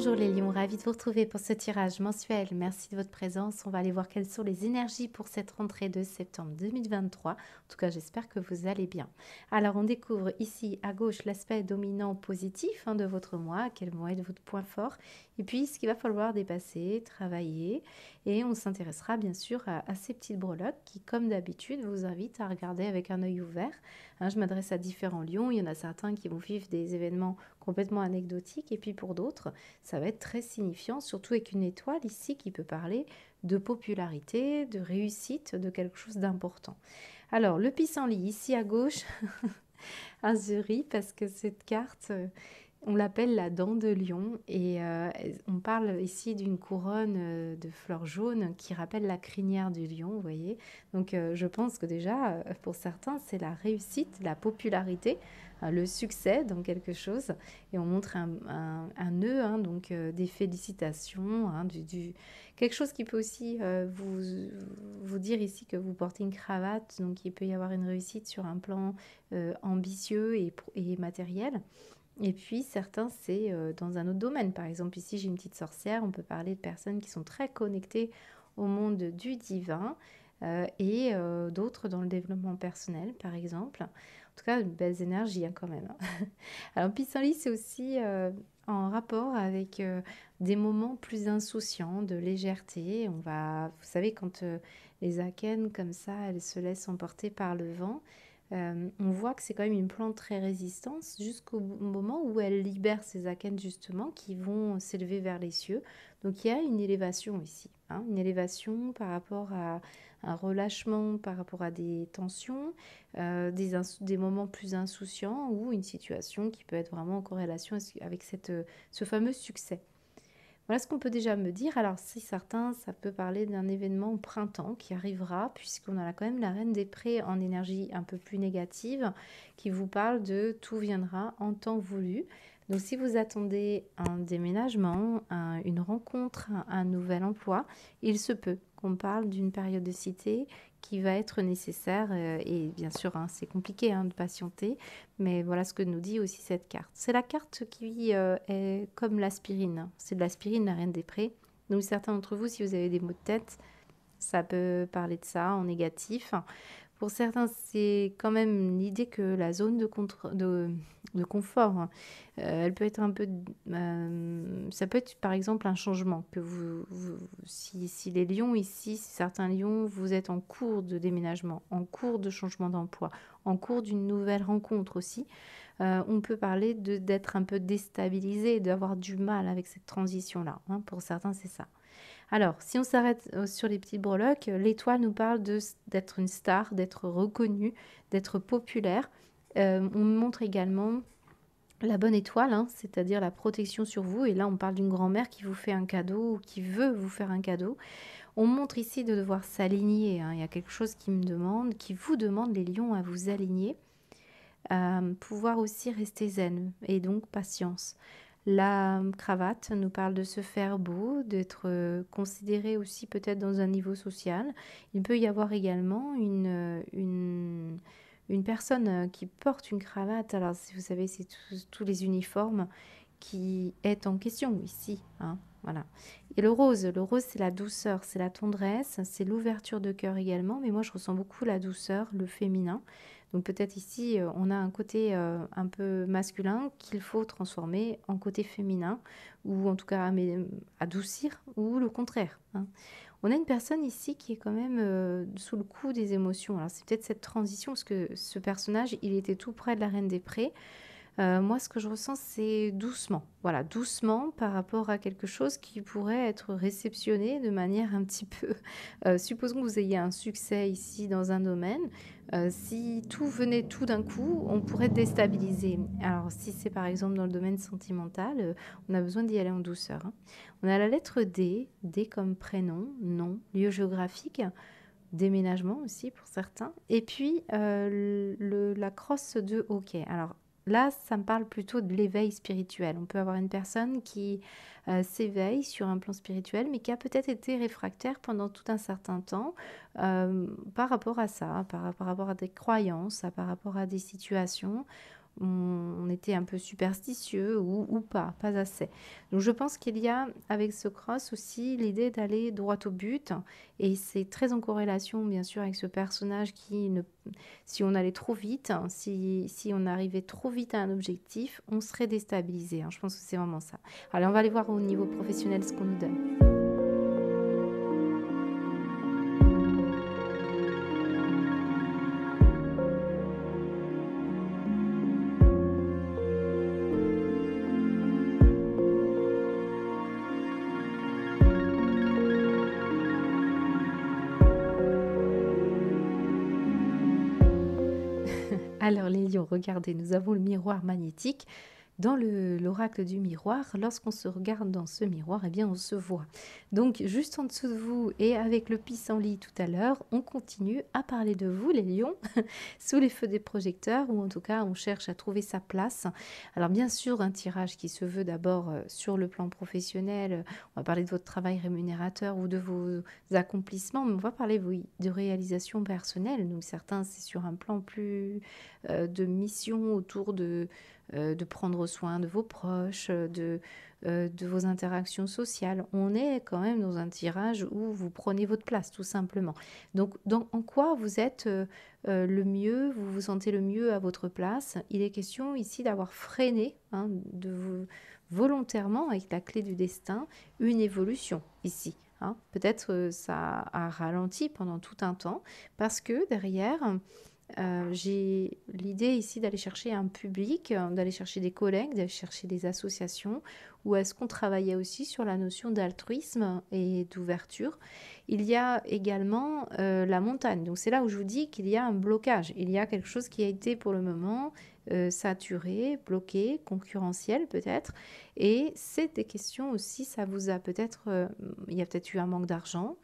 Bonjour les lions, ravi de vous retrouver pour ce tirage mensuel. Merci de votre présence. On va aller voir quelles sont les énergies pour cette rentrée de septembre 2023. En tout cas, j'espère que vous allez bien. Alors, on découvre ici à gauche l'aspect dominant positif de votre mois, quels vont être votre point fort, et puis ce qu'il va falloir dépasser, travailler. Et on s'intéressera bien sûr à ces petites breloques qui, comme d'habitude, vous invitent à regarder avec un œil ouvert. Je m'adresse à différents lions. Il y en a certains qui vont vivre des événements complètement anecdotiques, et puis pour d'autres, ça va être très signifiant, surtout avec une étoile ici qui peut parler de popularité, de réussite, de quelque chose d'important. Alors, le pissenlit ici à gauche, azuri, parce que cette carte, on l'appelle la dent de lion et on parle ici d'une couronne de fleurs jaunes qui rappelle la crinière du lion, vous voyez. Donc je pense que déjà, pour certains, c'est la réussite, la popularité, le succès dans quelque chose. Et on montre un nœud, donc des félicitations, quelque chose qui peut aussi vous dire ici que vous portez une cravate, donc il peut y avoir une réussite sur un plan ambitieux et matériel. Et puis certains, c'est dans un autre domaine. Par exemple, ici, j'ai une petite sorcière. On peut parler de personnes qui sont très connectées au monde du divin et d'autres dans le développement personnel, par exemple. En tout cas, une belle énergie quand même. Alors, pissenlit, c'est aussi en rapport avec des moments plus insouciants, de légèreté. Vous savez, quand les akènes, comme ça, elles se laissent emporter par le vent, on voit que c'est quand même une plante très résistante jusqu'au moment où elle libère ses akènes justement qui vont s'élever vers les cieux. Donc il y a une élévation ici, une élévation par rapport à un relâchement, par rapport à des tensions, des moments plus insouciants ou une situation qui peut être vraiment en corrélation avec ce fameux succès. Voilà ce qu'on peut déjà me dire. Alors, si certains, ça peut parler d'un événement au printemps qui arrivera, puisqu'on a là quand même la reine des prés en énergie un peu plus négative, qui vous parle de tout viendra en temps voulu. Donc, si vous attendez un déménagement, une rencontre, un nouvel emploi, il se peut qu'on parle d'une périodicité qui va être nécessaire. Et bien sûr, c'est compliqué de patienter, mais voilà ce que nous dit aussi cette carte. C'est la carte qui est comme l'aspirine. C'est de l'aspirine, la reine des prés. Donc certains d'entre vous, si vous avez des maux de tête, ça peut parler de ça en négatif. Pour certains, c'est quand même l'idée que la zone de confort, elle peut être un peu... ça peut être par exemple un changement. Que si les lions ici, si certains lions, vous êtes en cours de déménagement, en cours de changement d'emploi, en cours d'une nouvelle rencontre aussi, on peut parler d'être un peu déstabilisé, d'avoir du mal avec cette transition-là. Pour certains, c'est ça. Alors, si on s'arrête sur les petites breloques, l'étoile nous parle d'être une star, d'être reconnue, d'être populaire. On montre également la bonne étoile, c'est-à-dire la protection sur vous. Et là, on parle d'une grand-mère qui vous fait un cadeau ou qui veut vous faire un cadeau. On montre ici de devoir s'aligner. Il y a quelque chose qui vous demande, les lions, à vous aligner. Pouvoir aussi rester zen et donc patience. La cravate nous parle de se faire beau, d'être considéré aussi peut-être dans un niveau social. Il peut y avoir également une personne qui porte une cravate. Alors, si vous savez, c'est tous les uniformes qui est en question ici. Voilà. Et le rose, c'est la douceur, c'est la tendresse, c'est l'ouverture de cœur également. Mais moi, je ressens beaucoup la douceur, le féminin. Donc peut-être ici, on a un côté un peu masculin qu'il faut transformer en côté féminin, ou en tout cas adoucir, ou le contraire. On a une personne ici qui est quand même sous le coup des émotions. Alors c'est peut-être cette transition, parce que ce personnage, il était tout près de la Reine des Prés. Moi, ce que je ressens, c'est doucement. Voilà, doucement par rapport à quelque chose qui pourrait être réceptionné de manière un petit peu... supposons que vous ayez un succès ici dans un domaine. Si tout venait tout d'un coup, on pourrait déstabiliser. Alors, si c'est par exemple dans le domaine sentimental, on a besoin d'y aller en douceur. On a la lettre D, D comme prénom, nom, lieu géographique, déménagement aussi pour certains. Et puis, la crosse de hockey. Alors, là, ça me parle plutôt de l'éveil spirituel. On peut avoir une personne qui s'éveille sur un plan spirituel, mais qui a peut-être été réfractaire pendant tout un certain temps par rapport à ça, par rapport à des croyances, par rapport à des situations. on était un peu superstitieux ou pas assez. Donc je pense qu'il y a avec ce cross aussi l'idée d'aller droit au but et c'est très en corrélation bien sûr avec ce personnage qui ne si on allait trop vite, hein, si on arrivait trop vite à un objectif, on serait déstabilisé, hein. Je pense que c'est vraiment ça. Allez, on va aller voir au niveau professionnel ce qu'on nous donne. Alors les lions, regardez, nous avons le miroir magnétique. Dans l'oracle du miroir, lorsqu'on se regarde dans ce miroir, eh bien on se voit. Donc juste en dessous de vous et avec le pissenlit tout à l'heure, on continue à parler de vous les lions, sous les feux des projecteurs, ou en tout cas on cherche à trouver sa place. Alors bien sûr un tirage qui se veut d'abord sur le plan professionnel, on va parler de votre travail rémunérateur ou de vos accomplissements, mais on va parler oui, de réalisation personnelle. Donc certains c'est sur un plan plus de mission autour de prendre soin de vos proches, de vos interactions sociales. On est quand même dans un tirage où vous prenez votre place, tout simplement. Donc, en quoi vous êtes le mieux, vous vous sentez le mieux à votre place? Il est question ici d'avoir freiné, hein, de vous, volontairement, avec la clé du destin, une évolution ici. Hein. Peut-être ça a ralenti pendant tout un temps parce que derrière, j'ai l'idée ici d'aller chercher un public, d'aller chercher des collègues, d'aller chercher des associations, ou est-ce qu'on travaillait aussi sur la notion d'altruisme et d'ouverture. Il y a également la montagne, donc c'est là où je vous dis qu'il y a un blocage, il y a quelque chose qui a été pour le moment saturé, bloqué, concurrentiel peut-être, et c'est des questions aussi, ça vous a peut-être, il y a peut-être eu un manque d'argent,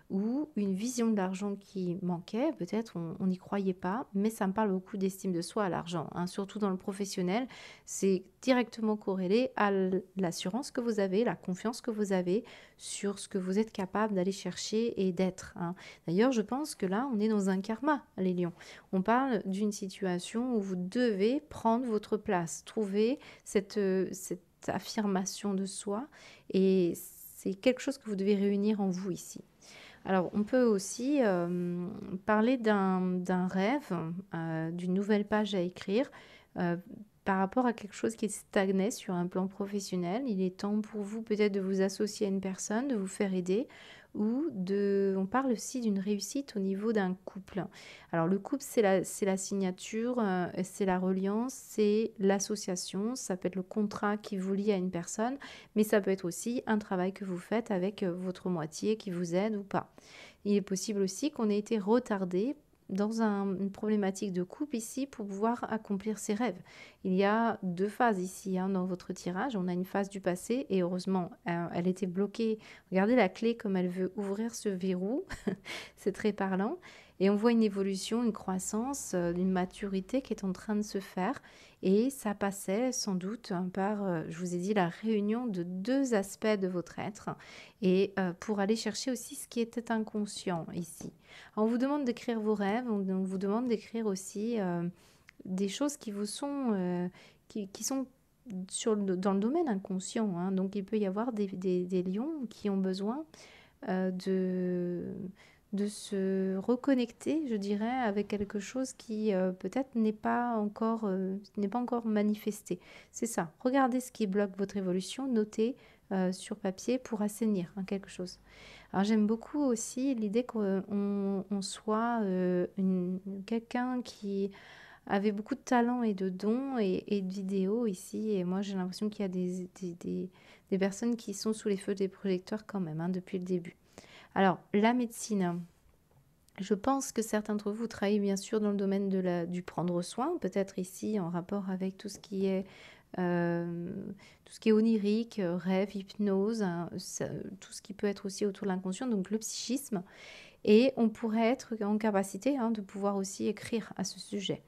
ou une vision de l'argent qui manquait, peut-être on n'y croyait pas, mais ça me parle beaucoup d'estime de soi à l'argent, hein. Surtout dans le professionnel, c'est directement corrélé à l'assurance que vous avez, la confiance que vous avez sur ce que vous êtes capable d'aller chercher et d'être, hein. D'ailleurs, je pense que là, on est dans un karma, les lions. On parle d'une situation où vous devez prendre votre place, trouver cette affirmation de soi, et c'est quelque chose que vous devez réunir en vous ici. Alors, on peut aussi parler d'un rêve, d'une nouvelle page à écrire euh, par rapport à quelque chose qui stagnait sur un plan professionnel. Il est temps pour vous peut-être de vous associer à une personne, de vous faire aider, on parle aussi d'une réussite au niveau d'un couple. Alors, le couple, c'est la signature, c'est la reliance, c'est l'association, ça peut être le contrat qui vous lie à une personne, mais ça peut être aussi un travail que vous faites avec votre moitié qui vous aide ou pas. Il est possible aussi qu'on ait été retardé dans une problématique de couple ici pour pouvoir accomplir ses rêves. Il y a deux phases ici, hein, dans votre tirage. On a une phase du passé et heureusement, elle était bloquée. Regardez la clé comme elle veut ouvrir ce verrou. C'est très parlant. Et on voit une évolution, une croissance, une maturité qui est en train de se faire. Et ça passait sans doute par, je vous ai dit, la réunion de deux aspects de votre être. Et pour aller chercher aussi ce qui était inconscient ici. On vous demande d'écrire vos rêves, on vous demande d'écrire aussi des choses qui vous sont, qui sont dans le domaine inconscient, hein. Donc il peut y avoir des lions qui ont besoin euh, de, de se reconnecter, je dirais, avec quelque chose qui peut-être n'est pas encore manifesté. C'est ça. Regardez ce qui bloque votre évolution, notez sur papier pour assainir, hein, quelque chose. Alors j'aime beaucoup aussi l'idée qu'on soit quelqu'un qui avait beaucoup de talent et de dons et de vidéos ici. Et moi j'ai l'impression qu'il y a des personnes qui sont sous les feux des projecteurs quand même, hein, depuis le début. Alors, la médecine, je pense que certains d'entre vous travaillent bien sûr dans le domaine du prendre soin, peut-être ici en rapport avec euh, tout ce qui est onirique, rêve, hypnose, hein, tout ce qui peut être aussi autour de l'inconscient, donc le psychisme. Et on pourrait être en capacité, hein, de pouvoir aussi écrire à ce sujet.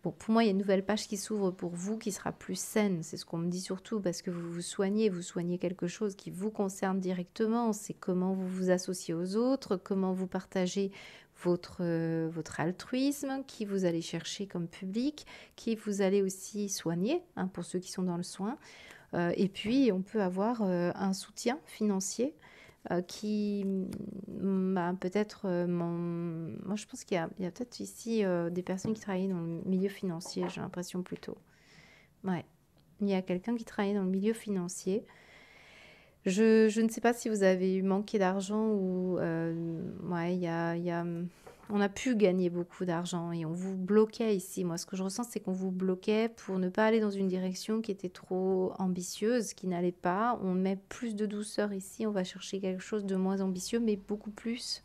Bon, pour moi, il y a une nouvelle page qui s'ouvre pour vous, qui sera plus saine. C'est ce qu'on me dit surtout parce que vous soignez quelque chose qui vous concerne directement. C'est comment vous vous associez aux autres, comment vous partagez votre altruisme, qui vous allez chercher comme public, qui vous allez aussi soigner, hein, pour ceux qui sont dans le soin. Et puis, on peut avoir un soutien financier qui peut-être moi je pense qu'il y a peut-être ici des personnes qui travaillent dans le milieu financier, j'ai l'impression plutôt. Ouais, il y a quelqu'un qui travaille dans le milieu financier. Je ne sais pas si vous avez eu manqué d'argent ou ouais, on a pu gagner beaucoup d'argent et on vous bloquait ici. Moi, ce que je ressens, c'est qu'on vous bloquait pour ne pas aller dans une direction qui était trop ambitieuse, qui n'allait pas. On met plus de douceur ici, on va chercher quelque chose de moins ambitieux, mais beaucoup plus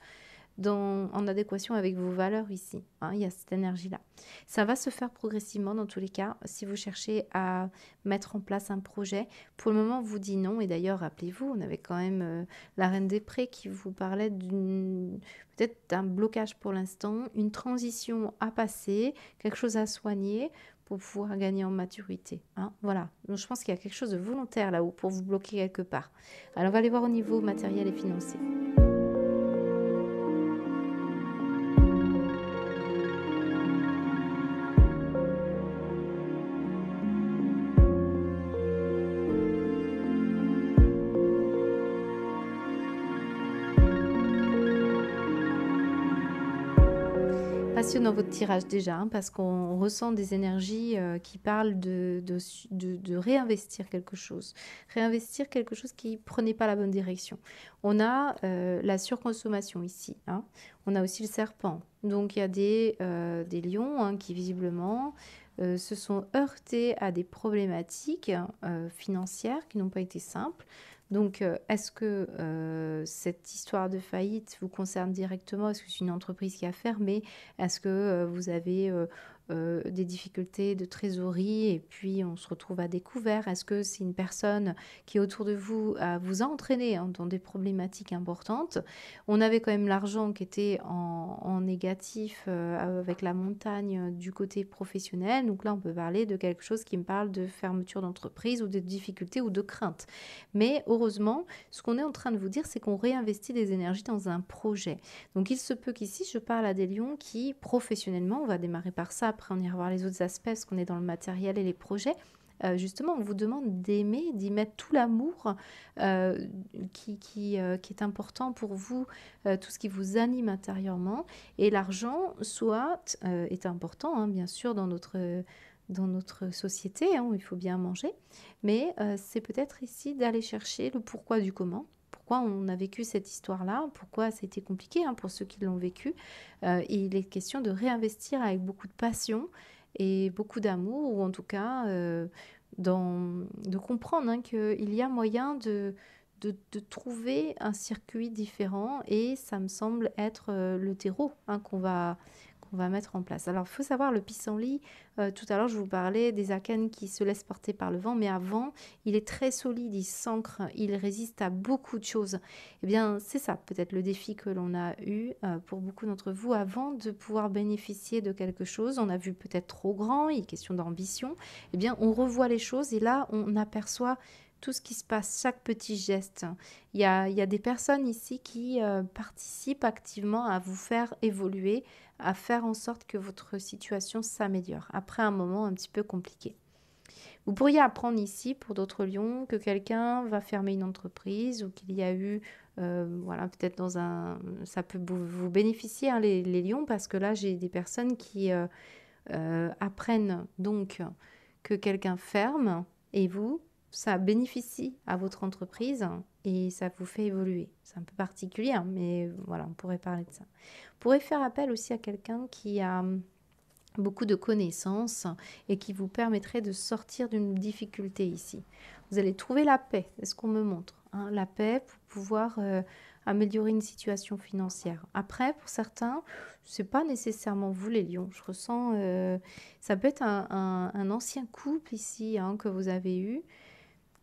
en adéquation avec vos valeurs ici, hein, il y a cette énergie-là. Ça va se faire progressivement dans tous les cas. Si vous cherchez à mettre en place un projet, pour le moment, on vous dit non. Et d'ailleurs, rappelez-vous, on avait quand même la Reine des Prés qui vous parlait peut-être d'un blocage pour l'instant, une transition à passer, quelque chose à soigner pour pouvoir gagner en maturité, hein, voilà. Donc, je pense qu'il y a quelque chose de volontaire là-haut pour vous bloquer quelque part. Alors, on va aller voir au niveau matériel et financier. Passionnant votre tirage déjà, hein, parce qu'on ressent des énergies qui parlent de réinvestir quelque chose. Réinvestir quelque chose qui ne prenait pas la bonne direction. On a la surconsommation ici, hein. On a aussi le serpent. Donc il y a des lions, hein, qui visiblement se sont heurtés à des problématiques financières qui n'ont pas été simples. Donc, est-ce que cette histoire de faillite vous concerne directement? Est-ce que c'est une entreprise qui a fermé? Est-ce que vous avez des difficultés de trésorerie et puis on se retrouve à découvert? Est-ce que c'est une personne qui autour de vous vous a entraîné, hein, dans des problématiques importantes? On avait quand même l'argent qui était en négatif avec la montagne du côté professionnel. Donc là, on peut parler de quelque chose qui me parle de fermeture d'entreprise ou de difficultés ou de crainte. Mais heureusement, ce qu'on est en train de vous dire, c'est qu'on réinvestit des énergies dans un projet. Donc il se peut qu'ici, je parle à des lions qui, professionnellement, on va démarrer par ça, après on ira voir les autres aspects, parce qu'on est dans le matériel et les projets. Justement, on vous demande d'aimer, d'y mettre tout l'amour qui est important pour vous, tout ce qui vous anime intérieurement. Et l'argent, soit est important, hein, bien sûr, dans notre société, hein, où il faut bien manger. Mais c'est peut-être ici d'aller chercher le pourquoi du comment. Pourquoi on a vécu cette histoire-là, pourquoi c'était compliqué, hein, pour ceux qui l'ont vécu. Et il est question de réinvestir avec beaucoup de passion et beaucoup d'amour, ou en tout cas de comprendre, hein, qu'il y a moyen de trouver un circuit différent, et ça me semble être le terreau, hein, qu'on va mettre en place. Alors, il faut savoir, le pissenlit, tout à l'heure, je vous parlais des akènes qui se laissent porter par le vent, mais avant, il est très solide, il s'ancre, il résiste à beaucoup de choses. Eh bien, c'est ça, peut-être le défi que l'on a eu pour beaucoup d'entre vous avant de pouvoir bénéficier de quelque chose. On a vu peut-être trop grand, il est question d'ambition. Eh bien, on revoit les choses et là, on aperçoit tout ce qui se passe, chaque petit geste. Il y a des personnes ici qui participent activement à vous faire évoluer, à faire en sorte que votre situation s'améliore après un moment un petit peu compliqué. Vous pourriez apprendre ici, pour d'autres lions, que quelqu'un va fermer une entreprise, ou qu'il y a eu, voilà, peut-être ça peut vous bénéficier, hein, les lions, parce que là, j'ai des personnes qui apprennent donc que quelqu'un ferme, et vous, ça bénéficie à votre entreprise et ça vous fait évoluer. C'est un peu particulier, hein, mais voilà, on pourrait parler de ça. On pourrait faire appel aussi à quelqu'un qui a beaucoup de connaissances et qui vous permettrait de sortir d'une difficulté ici. Vous allez trouver la paix, c'est ce qu'on me montre, hein, la paix pour pouvoir améliorer une situation financière. Après, pour certains, c'est pas nécessairement vous les lions. Je ressens, ça peut être un ancien couple ici, hein, que vous avez eu.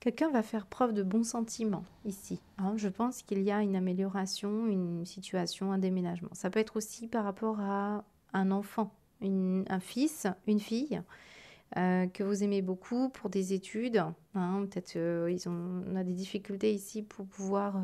Quelqu'un va faire preuve de bons sentiments ici, hein. Je pense qu'il y a une amélioration, une situation, un déménagement. Ça peut être aussi par rapport à un enfant, un fils, une fille que vous aimez beaucoup pour des études, hein. Peut-être on a des difficultés ici pour pouvoir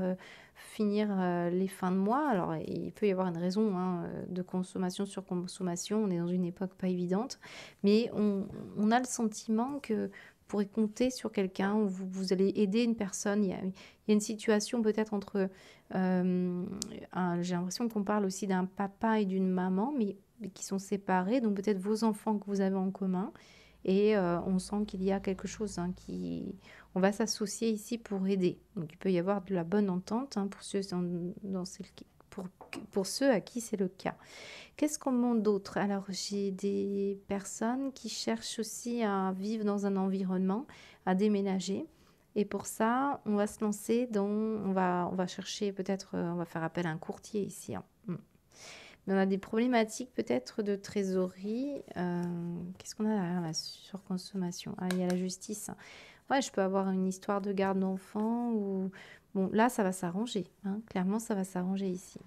finir les fins de mois. Alors, il peut y avoir une raison, hein, de consommation sur consommation. On est dans une époque pas évidente, mais on a le sentiment que vous pourrez compter sur quelqu'un, ou vous allez aider une personne. Il y a une situation peut-être entre... j'ai l'impression qu'on parle aussi d'un papa et d'une maman, mais qui sont séparés, donc peut-être vos enfants que vous avez en commun. Et on sent qu'il y a quelque chose, hein, qui... On va s'associer ici pour aider. Donc il peut y avoir de la bonne entente, hein, pour ceux, pour ceux à qui c'est le cas. Qu'est-ce qu'on montre d'autre? Alors j'ai des personnes qui cherchent aussi à vivre dans un environnement, à déménager. Et pour ça, on va se lancer dans... On va chercher peut-être... on va faire appel à un courtier ici, hein. Mais on a des problématiques peut-être de trésorerie. Qu'est-ce qu'on a derrière la surconsommation? Ah, il y a la justice. Ouais, je peux avoir une histoire de garde d'enfant ou... Bon, là, ça va s'arranger, hein. Clairement, ça va s'arranger ici.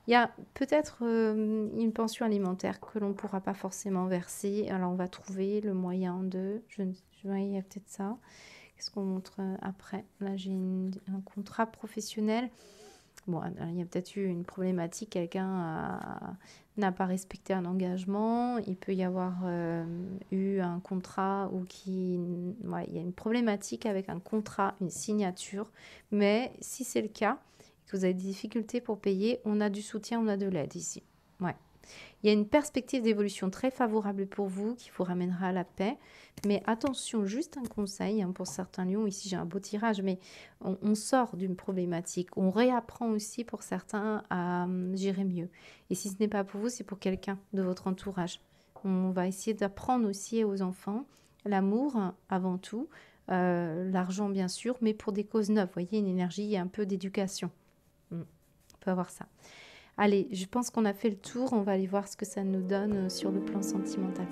Il y a peut-être une pension alimentaire que l'on ne pourra pas forcément verser. Alors, on va trouver le moyen de... il y a peut-être ça. Qu'est-ce qu'on montre après? Là, j'ai un contrat professionnel. Bon, il y a peut-être eu une problématique, n'a pas respecté un engagement, il peut y avoir eu un contrat ouais, il y a une problématique avec un contrat, une signature, mais si c'est le cas, que vous avez des difficultés pour payer, on a du soutien, on a de l'aide ici. Ouais. Il y a une perspective d'évolution très favorable pour vous qui vous ramènera à la paix. Mais attention, juste un conseil, hein, pour certains lions. Ici, j'ai un beau tirage, mais on sort d'une problématique. On réapprend aussi pour certains à gérer mieux. Et si ce n'est pas pour vous, c'est pour quelqu'un de votre entourage. On va essayer d'apprendre aussi aux enfants l'amour avant tout, l'argent bien sûr, mais pour des causes neuves. Vous voyez, une énergie un peu d'éducation. On peut avoir ça. Allez, je pense qu'on a fait le tour. On va aller voir ce que ça nous donne sur le plan sentimental.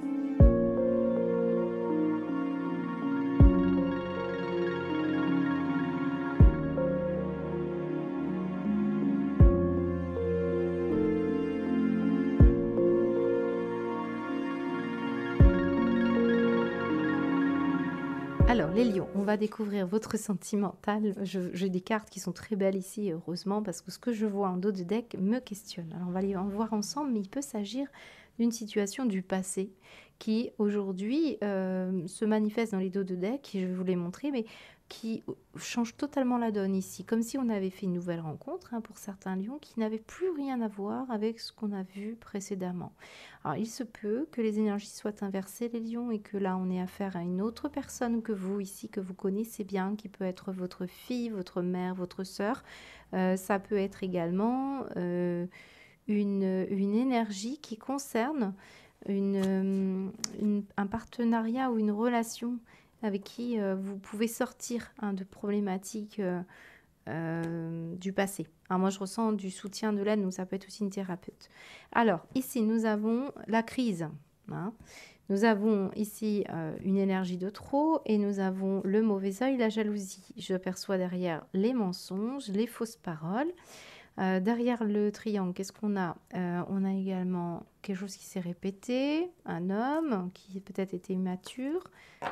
Alors, les lions, on va découvrir votre sentimental. J'ai des cartes qui sont très belles ici, heureusement, parce que ce que je vois en dos de deck me questionne. Alors, on va aller en voir ensemble, mais il peut s'agir d'une situation du passé qui, aujourd'hui, se manifeste dans les dos de deck, et je vais vous les montrer, mais qui change totalement la donne ici. Comme si on avait fait une nouvelle rencontre, hein, pour certains lions, qui n'avaient plus rien à voir avec ce qu'on a vu précédemment. Alors, il se peut que les énergies soient inversées, les lions, et que là, on ait affaire à une autre personne que vous, ici, que vous connaissez bien, qui peut être votre fille, votre mère, votre sœur. Ça peut être également une énergie qui concerne un partenariat ou une relation avec qui vous pouvez sortir, hein, de problématiques du passé. Alors moi, je ressens du soutien, de l'aide, donc ça peut être aussi une thérapeute. Alors, ici, nous avons la crise, hein. Nous avons ici une énergie de trop, et nous avons le mauvais œil, la jalousie. Je perçois derrière les mensonges, les fausses paroles. Derrière le triangle, qu'est-ce qu'on a? On a également quelque chose qui s'est répété, un homme qui peut-être était immature.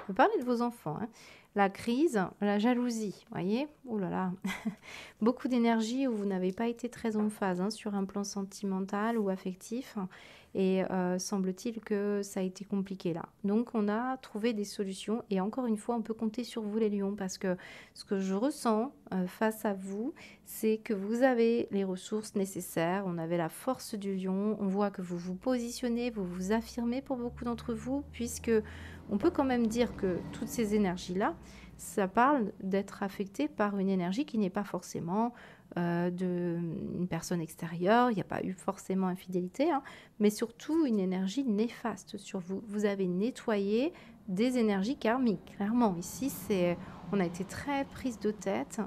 Vous parlez de vos enfants, hein. La crise, la jalousie, voyez? Oh là là, beaucoup d'énergie où vous n'avez pas été très en phase, hein, sur un plan sentimental ou affectif. Et semble-t-il que ça a été compliqué là. Donc on a trouvé des solutions, et encore une fois, on peut compter sur vous les lions, parce que ce que je ressens face à vous, c'est que vous avez les ressources nécessaires. On avait la force du lion. On voit que vous vous positionnez, vous vous affirmez pour beaucoup d'entre vous, puisque on peut quand même dire que toutes ces énergies-là, ça parle d'être affecté par une énergie qui n'est pas forcément d'une personne extérieure. Il n'y a pas eu forcément infidélité, hein, mais surtout une énergie néfaste sur vous. Vous avez nettoyé des énergies karmiques, clairement. Ici, on a été très prise de tête.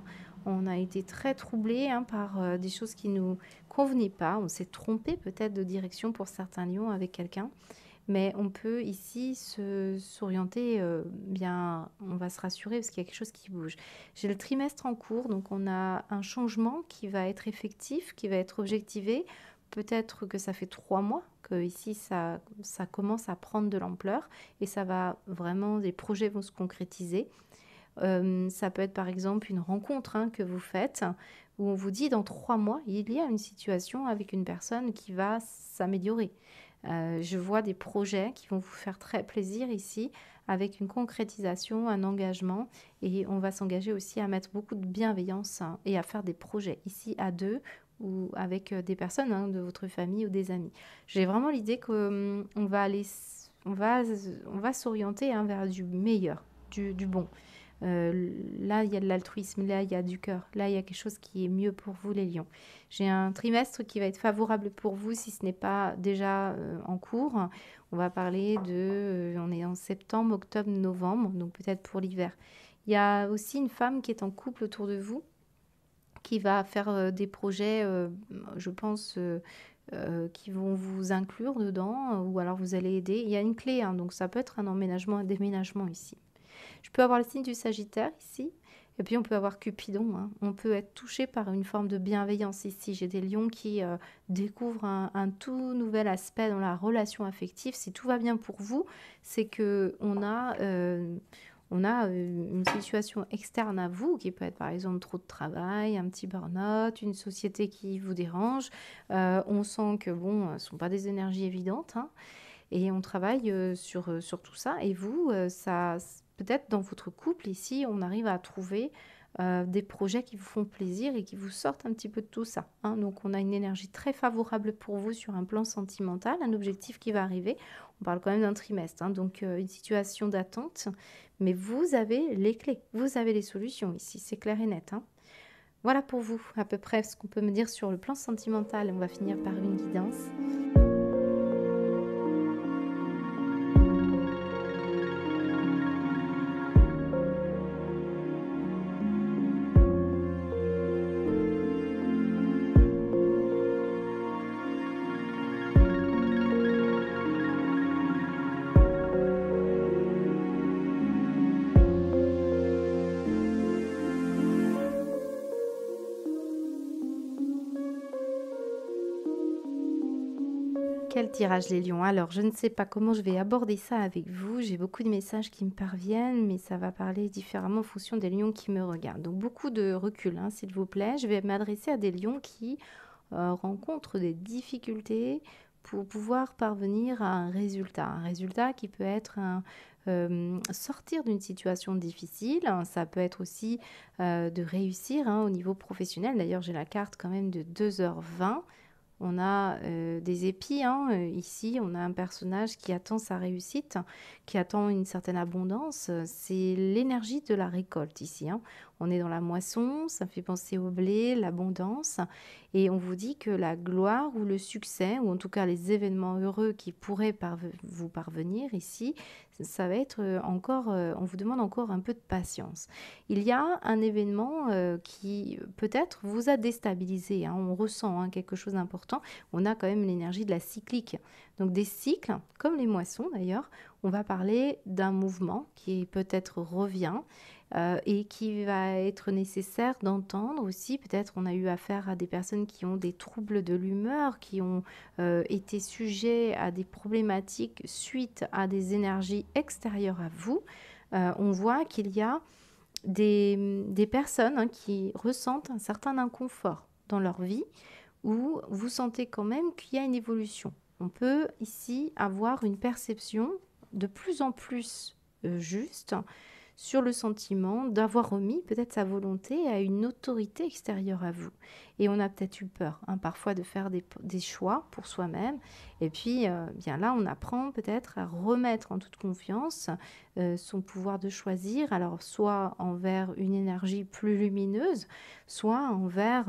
On a été très troublé, hein, par des choses qui ne nous convenaient pas. On s'est trompé peut-être de direction pour certains lions avec quelqu'un. Mais on peut ici s'orienter bien, on va se rassurer parce qu'il y a quelque chose qui bouge. J'ai le trimestre en cours, donc on a un changement qui va être effectif, qui va être objectivé peut-être que ça fait 3 mois que ici ça commence à prendre de l'ampleur et ça va vraiment, les projets vont se concrétiser. Ça peut être par exemple une rencontre que vous faites où on vous dit dans 3 mois, il y a une situation avec une personne qui va s'améliorer. Je vois des projets qui vont vous faire très plaisir ici avec une concrétisation, un engagement et on va s'engager aussi à mettre beaucoup de bienveillance et à faire des projets ici à deux ou avec des personnes de votre famille ou des amis. J'ai vraiment l'idée qu'on va aller, on va s'orienter vers du meilleur, du bon. Là, il y a de l'altruisme, là, il y a du cœur, là, il y a quelque chose qui est mieux pour vous, les lions. J'ai un trimestre qui va être favorable pour vous si ce n'est pas déjà en cours. On va parler on est en septembre, octobre, novembre, donc peut-être pour l'hiver. Il y a aussi une femme qui est en couple autour de vous, qui va faire des projets, je pense, qui vont vous inclure dedans, ou alors vous allez aider. Il y a une clé, donc ça peut être un emménagement, un déménagement ici. Je peux avoir le signe du Sagittaire ici. Et puis on peut avoir Cupidon. On peut être touché par une forme de bienveillance ici. J'ai des lions qui découvrent un tout nouvel aspect dans la relation affective. Si tout va bien pour vous, c'est que on a une situation externe à vous qui peut être par exemple trop de travail, un petit burn-out, une société qui vous dérange. On sent que bon, ce ne sont pas des énergies évidentes. Et on travaille sur tout ça. Et vous, peut-être dans votre couple, ici, on arrive à trouver des projets qui vous font plaisir et qui vous sortent un petit peu de tout ça. Donc, on a une énergie très favorable pour vous sur un plan sentimental, un objectif qui va arriver. On parle quand même d'un trimestre, donc une situation d'attente. Mais vous avez les clés, vous avez les solutions ici, c'est clair et net. Voilà pour vous, à peu près ce qu'on peut me dire sur le plan sentimental. On va finir par une guidance. Quel tirage les lions. Alors, je ne sais pas comment je vais aborder ça avec vous. J'ai beaucoup de messages qui me parviennent, mais ça va parler différemment en fonction des lions qui me regardent. Donc, beaucoup de recul, s'il vous plaît. Je vais m'adresser à des lions qui rencontrent des difficultés pour pouvoir parvenir à un résultat. Un résultat qui peut être sortir d'une situation difficile. Ça peut être aussi de réussir au niveau professionnel. D'ailleurs, j'ai la carte quand même de 2h20. On a des épis, ici, on a un personnage qui attend sa réussite, qui attend une certaine abondance. C'est l'énergie de la récolte ici. On est dans la moisson, ça me fait penser au blé, l'abondance. Et on vous dit que la gloire ou le succès, ou en tout cas les événements heureux qui pourraient vous parvenir ici, ça va être encore, on vous demande encore un peu de patience. Il y a un événement qui peut-être vous a déstabilisé, on ressent quelque chose d'important. On a quand même l'énergie de la cyclique. Donc des cycles, comme les moissons d'ailleurs, on va parler d'un mouvement qui peut-être revient et qui va être nécessaire d'entendre aussi. Peut-être on a eu affaire à des personnes qui ont des troubles de l'humeur, qui ont été sujets à des problématiques suite à des énergies extérieures à vous. On voit qu'il y a des personnes qui ressentent un certain inconfort dans leur vie, où vous sentez quand même qu'il y a une évolution. On peut ici avoir une perception de plus en plus juste sur le sentiment d'avoir remis peut-être sa volonté à une autorité extérieure à vous. Et on a peut-être eu peur parfois de faire des choix pour soi-même. Et puis, bien là, on apprend peut-être à remettre en toute confiance son pouvoir de choisir, alors soit envers une énergie plus lumineuse, soit envers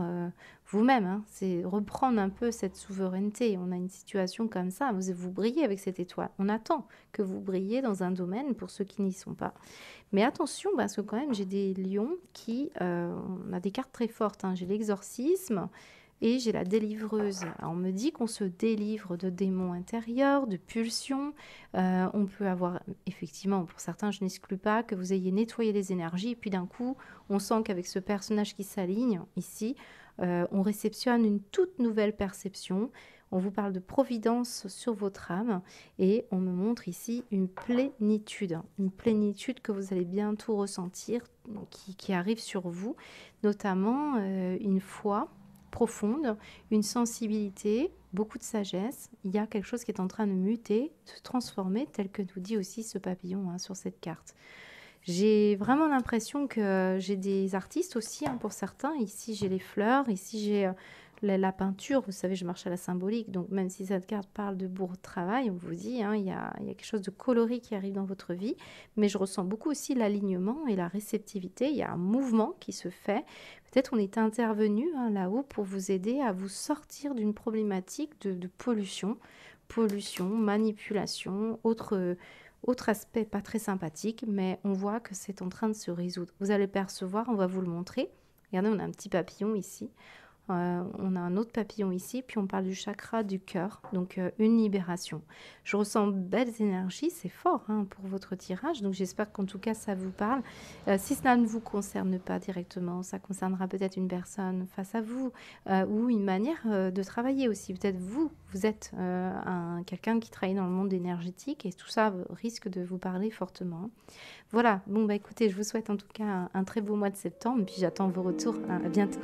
vous-même. C'est reprendre un peu cette souveraineté. On a une situation comme ça, vous brillez avec cette étoile. On attend que vous brillez dans un domaine pour ceux qui n'y sont pas. Mais attention, parce que quand même, j'ai des lions qui... on a des cartes très fortes. J'ai l'exorcisme et j'ai la délivreuse. Alors, on me dit qu'on se délivre de démons intérieurs, de pulsions. On peut avoir, effectivement, pour certains, je n'exclus pas que vous ayez nettoyé les énergies. Et puis d'un coup, on sent qu'avec ce personnage qui s'aligne ici, On réceptionne une toute nouvelle perception. On vous parle de providence sur votre âme et on me montre ici une plénitude que vous allez bientôt ressentir, qui arrive sur vous, notamment une foi profonde, une sensibilité, beaucoup de sagesse. Il y a quelque chose qui est en train de muter, de se transformer, tel que nous dit aussi ce papillon hein, sur cette carte. J'ai vraiment l'impression que j'ai des artistes aussi, hein, pour certains. Ici, j'ai les fleurs. Ici, j'ai la peinture. Vous savez, je marche à la symbolique. Donc, même si cette carte parle de bourreau de travail, on vous dit, hein, il y a quelque chose de coloré qui arrive dans votre vie. Mais je ressens beaucoup aussi l'alignement et la réceptivité. Il y a un mouvement qui se fait. Peut-être on est intervenu hein, là-haut pour vous aider à vous sortir d'une problématique de pollution. Pollution, manipulation, autre aspect pas très sympathique, mais on voit que c'est en train de se résoudre. Vous allez percevoir, on va vous le montrer. Regardez, on a un petit papillon ici. On a un autre papillon ici, puis on parle du chakra du cœur, donc une libération. Je ressens belles énergies, c'est fort hein, pour votre tirage, donc j'espère qu'en tout cas ça vous parle. Si cela ne vous concerne pas directement, ça concernera peut-être une personne face à vous ou une manière de travailler aussi. Peut-être vous êtes quelqu'un qui travaille dans le monde énergétique et tout ça risque de vous parler fortement. Voilà, bon bah écoutez, je vous souhaite en tout cas un très beau mois de septembre, puis j'attends vos retours. À bientôt.